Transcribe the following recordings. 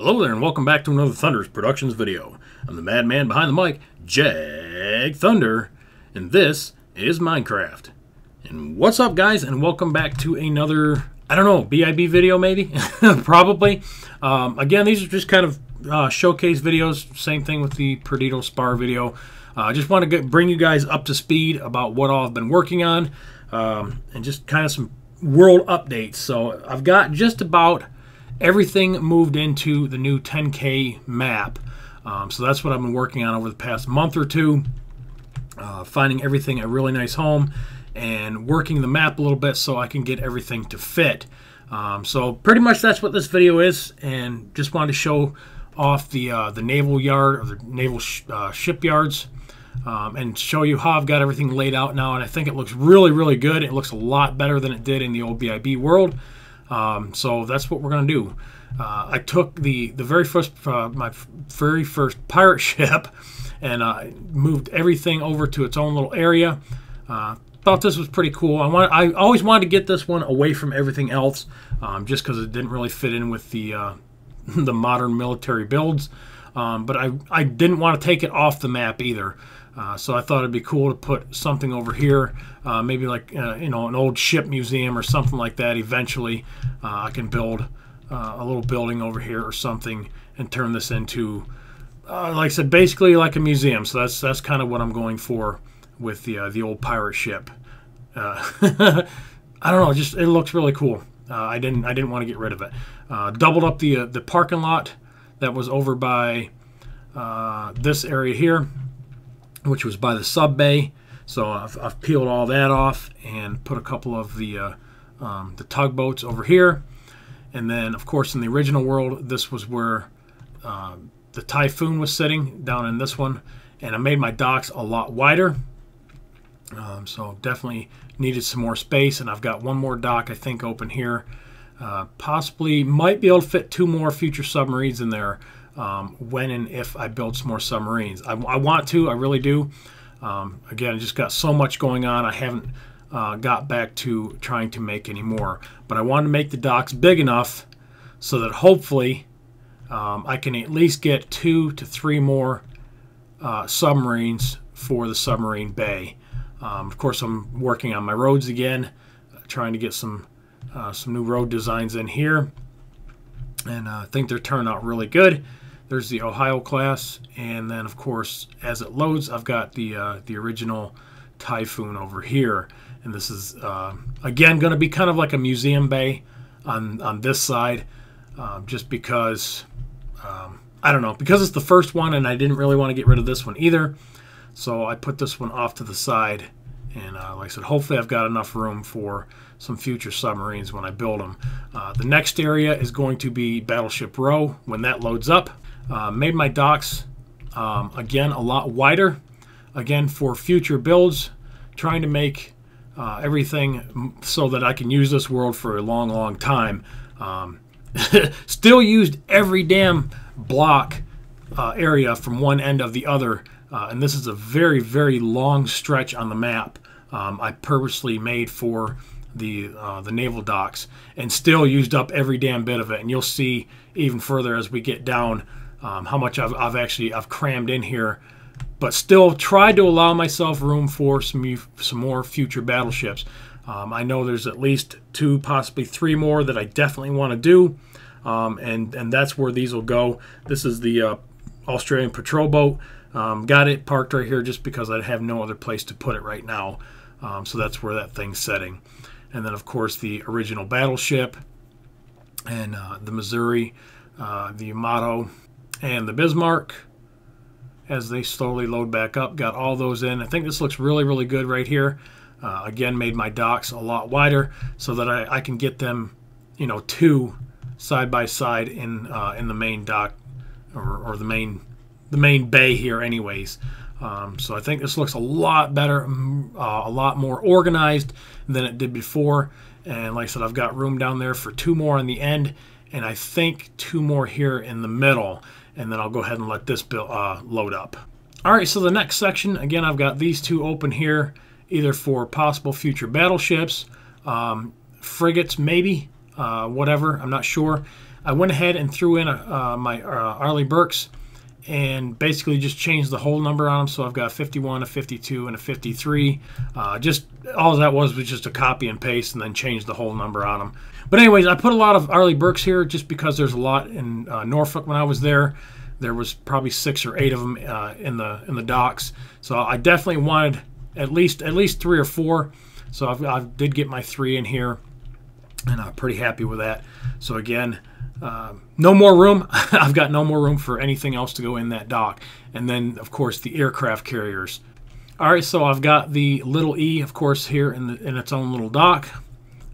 Hello there and welcome back to another Thunder's Productions video. I'm the madman behind the mic, Jag Thunder, and this is Minecraft. And what's up guys, and welcome back to another, I don't know, BIB video maybe? Probably. Again, these are just kind of showcase videos, same thing with the Perdido Spar video. I just want to bring you guys up to speed about what all I've been working on, and just kind of some world updates. So I've got just about everything moved into the new 10K map. So that's what I've been working on over the past month or two. Finding everything a really nice home and working the map a little bit so I can get everything to fit. So pretty much that's what this video is, and just wanted to show off the naval yard, or the naval shipyards, and show you how I've got everything laid out now. And I think it looks really good. It looks a lot better than it did in the old BIB world. So that's what we're going to do. I took the very first my very first pirate ship and moved everything over to its own little area. Thought this was pretty cool. I always wanted to get this one away from everything else, just because it didn't really fit in with the modern military builds. But I didn't want to take it off the map either. So I thought it'd be cool to put something over here, maybe like you know, an old ship museum or something like that. Eventually, I can build a little building over here or something and turn this into, like I said, basically like a museum. So that's kind of what I'm going for with the old pirate ship. I don't know, just it looks really cool. I didn't want to get rid of it. Doubled up the parking lot that was over by this area here, which was by the sub bay. So I've peeled all that off and put a couple of the tugboats over here. And then, of course, in the original world, this was where the Typhoon was sitting, down in this one. And I made my docks a lot wider. So definitely needed some more space. And I've got one more dock, I think, open here. Possibly might be able to fit 2 more future submarines in there. When and if I build some more submarines. I want to, I really do. Again, I just got so much going on, I haven't got back to trying to make any more. But I want to make the docks big enough so that hopefully I can at least get 2 to 3 more submarines for the submarine bay. Of course, I'm working on my roads again, trying to get some new road designs in here. And I think they're turning out really good. There's the Ohio class, and then of course, as it loads, I've got the original Typhoon over here, and this is again going to be kind of like a museum bay on this side, just because I don't know, because it's the first one, and I didn't really want to get rid of this one either, so I put this one off to the side. And like I said, hopefully I've got enough room for some future submarines when I build them. The next area is going to be Battleship Row when that loads up. Made my docks, again, a lot wider. Again, for future builds, trying to make everything so that I can use this world for a long time. Still used every damn block area from one end of the other. And this is a very long stretch on the map. I purposely made for the naval docks, and still used up every damn bit of it. And you'll see even further as we get down how much I've crammed in here, but still tried to allow myself room for some more future battleships. I know there's at least 2, possibly 3 more that I definitely want to do, and that's where these will go. This is the Australian patrol boat. Got it parked right here just because I have no other place to put it right now. So that's where that thing's setting. And then, of course, the original battleship, and the Missouri, the Yamato, and the Bismarck, as they slowly load back up. Got all those in. I think this looks really good right here. Again, made my docks a lot wider so that I can get them, you know, 2 side by side in the main dock, or the main bay here anyways. So I think this looks a lot better, a lot more organized than it did before. And like I said, I've got room down there for 2 more on the end, and I think 2 more here in the middle. And then I'll go ahead and let this load up. All right, so the next section, again, I've got these 2 open here, either for possible future battleships, frigates maybe, whatever, I'm not sure. I went ahead and threw in my Arleigh Burkes and basically just changed the whole number on them. So I've got a 51, a 52, and a 53. Just all that was just a copy and paste and then change the whole number on them. But anyways, I put a lot of Arleigh Burkes here just because there's a lot in Norfolk when I was there. There was probably 6 or 8 of them in the docks. So I definitely wanted at least 3 or 4. So I did get my 3 in here, and I'm pretty happy with that. So again, no more room. I've got no more room for anything else to go in that dock. And then, of course, the aircraft carriers. All right, so I've got the little E, of course, here in its own little dock.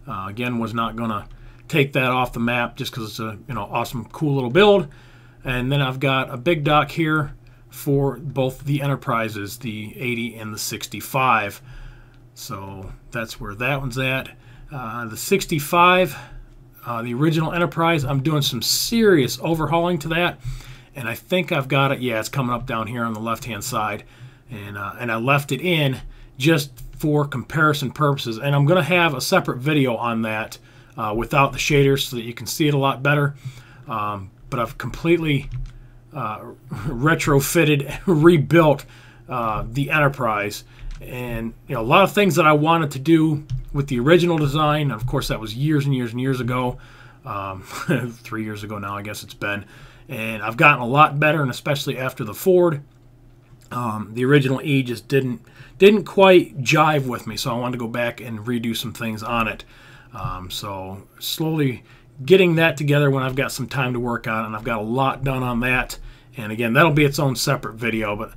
Again, was not going to take that off the map just because it's a awesome, cool little build. And then I've got a big dock here for both the Enterprises, the 80 and the 65. So that's where that one's at. The 65. The original Enterprise, I'm doing some serious overhauling to that, and I think I've got it. Yeah, it's coming up down here on the left-hand side, and I left it in just for comparison purposes. And I'm going to have a separate video on that without the shaders so that you can see it a lot better. But I've completely retrofitted, rebuilt the Enterprise, and a lot of things that I wanted to do with the original design. Of course, that was years and years and years ago. 3 years ago now, I guess it's been. And I've gotten a lot better, and especially after the Ford. The original E just didn't quite jive with me, so I wanted to go back and redo some things on it. So slowly getting that together when I've got some time to work on it, and I've got a lot done on that. And again, that'll be its own separate video, but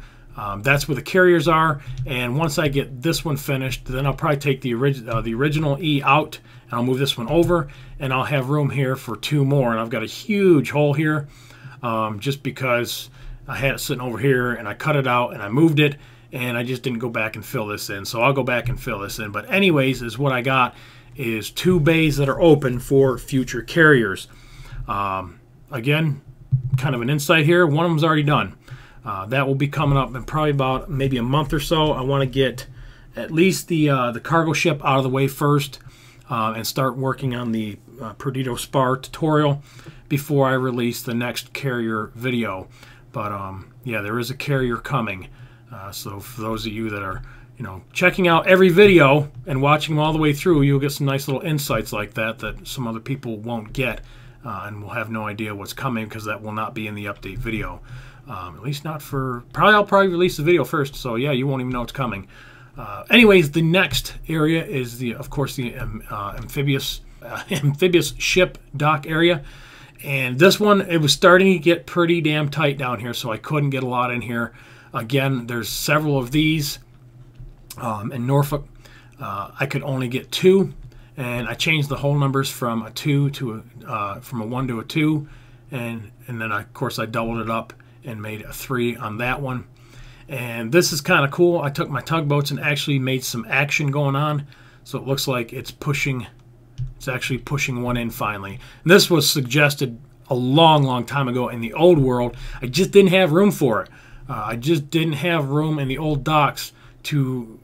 that's where the carriers are. And once I get this one finished, then I'll probably take the original E out, and I'll move this one over, and I'll have room here for 2 more. And I've got a huge hole here just because I had it sitting over here, and I cut it out, and I moved it, and I just didn't go back and fill this in. So I'll go back and fill this in. But anyways, is what I got is 2 bays that are open for future carriers. Again, kind of an insight here. One of them's already done. That will be coming up in probably about maybe a month or so. I want to get at least the cargo ship out of the way first and start working on the Perdido Spar tutorial before I release the next carrier video. But yeah, there is a carrier coming. So for those of you that are checking out every video and watching them all the way through, you'll get some nice little insights like that some other people won't get and will have no idea what's coming, because that will not be in the update video. At least not for... I'll probably release the video first, so yeah, you won't even know it's coming. Anyways, the next area is of course the amphibious ship dock area. And this one, it was starting to get pretty damn tight down here, so I couldn't get a lot in here. Again, there's several of these in Norfolk. I could only get 2, and I changed the whole numbers from a 2 to from a 1 to a 2, and then of course I doubled it up and made a 3 on that one. And this is kind of cool. I took my tugboats and actually made some action going on, so it looks like it's actually pushing one in finally. And this was suggested a long time ago in the old world. I just didn't have room for it. I just didn't have room in the old docks to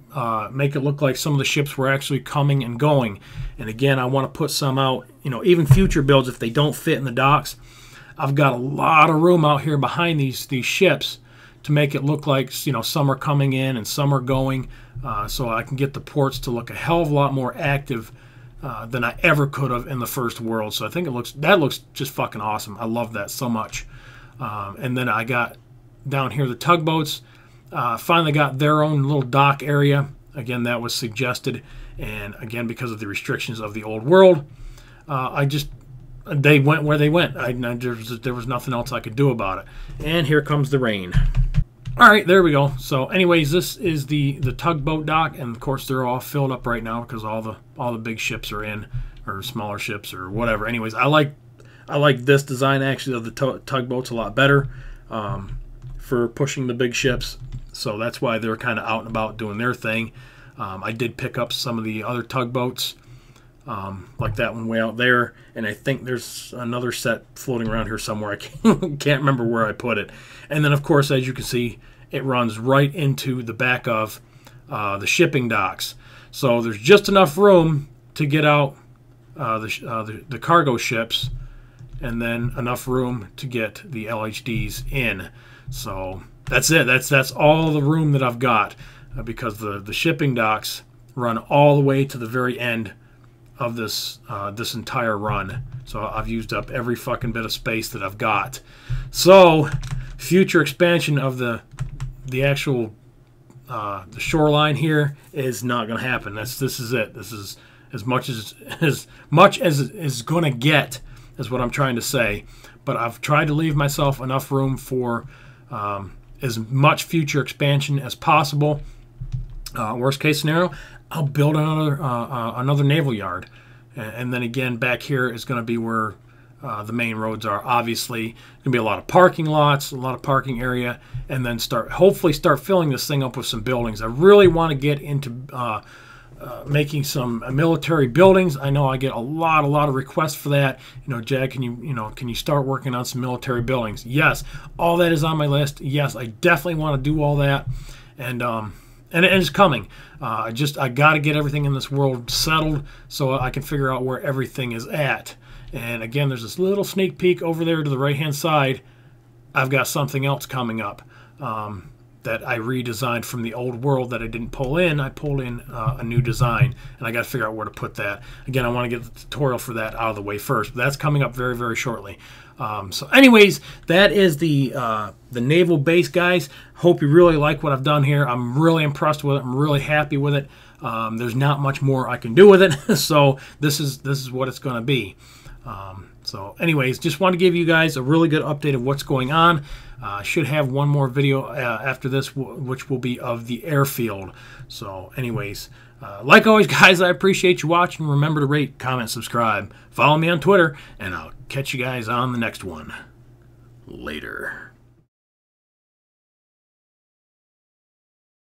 make it look like some of the ships were actually coming and going. And again, I want to put some out, even future builds, if they don't fit in the docks. I've got a lot of room out here behind these ships to make it look like some are coming in and some are going, so I can get the ports to look a hell of a lot more active than I ever could have in the first world. So I think that looks just fucking awesome. I love that so much. And then I got down here the tugboats. Finally got their own little dock area. Again, that was suggested, and again, because of the restrictions of the old world, they went where they went. There was nothing else I could do about it. And here comes the rain. All right, there we go. So anyways, this is the tugboat dock, and of course they're all filled up right now because all the big ships are in, or smaller ships or whatever. Anyways, I like this design actually of the tugboats a lot better for pushing the big ships. So that's why they're kind of out and about doing their thing. I did pick up some of the other tugboats, like that one way out there, and I think there's another set floating around here somewhere. I can't remember where I put it. And then, of course, as you can see, it runs right into the back of the shipping docks. So there's just enough room to get out the cargo ships and then enough room to get the LHDs in. So that's it. That's all the room that I've got, because the shipping docks run all the way to the very end of this this entire run. So I've used up every fucking bit of space that I've got. So future expansion of the actual the shoreline here is not going to happen. This is it. This is as much as it is going to get, is what I'm trying to say. But I've tried to leave myself enough room for as much future expansion as possible. Worst case scenario, I'll build another naval yard, and then again back here is going to be where the main roads are. Obviously, going to be a lot of parking lots, a lot of parking area, and then hopefully start filling this thing up with some buildings. I really want to get into making some military buildings. I know I get a lot of requests for that. You know, Jack, can you start working on some military buildings? Yes, all that is on my list. Yes, I definitely want to do all that, and it's coming. I got to get everything in this world settled so I can figure out where everything is at. And again, there's this little sneak peek over there to the right-hand side. I've got something else coming up that I redesigned from the old world that I didn't pull in. I pulled in a new design, and I got to figure out where to put that. Again, I want to get the tutorial for that out of the way first, but that's coming up very, very shortly. So anyways, that is the naval base, guys. Hope you really like what I've done here. I'm really impressed with it. I'm really happy with it. There's not much more I can do with it, so this is what it's going to be. So anyways, just want to give you guys a really good update of what's going on. Should have one more video after this, which will be of the airfield. So anyways, like always, guys, I appreciate you watching. Remember to rate, comment, subscribe. Follow me on Twitter, and I'll catch you guys on the next one. Later.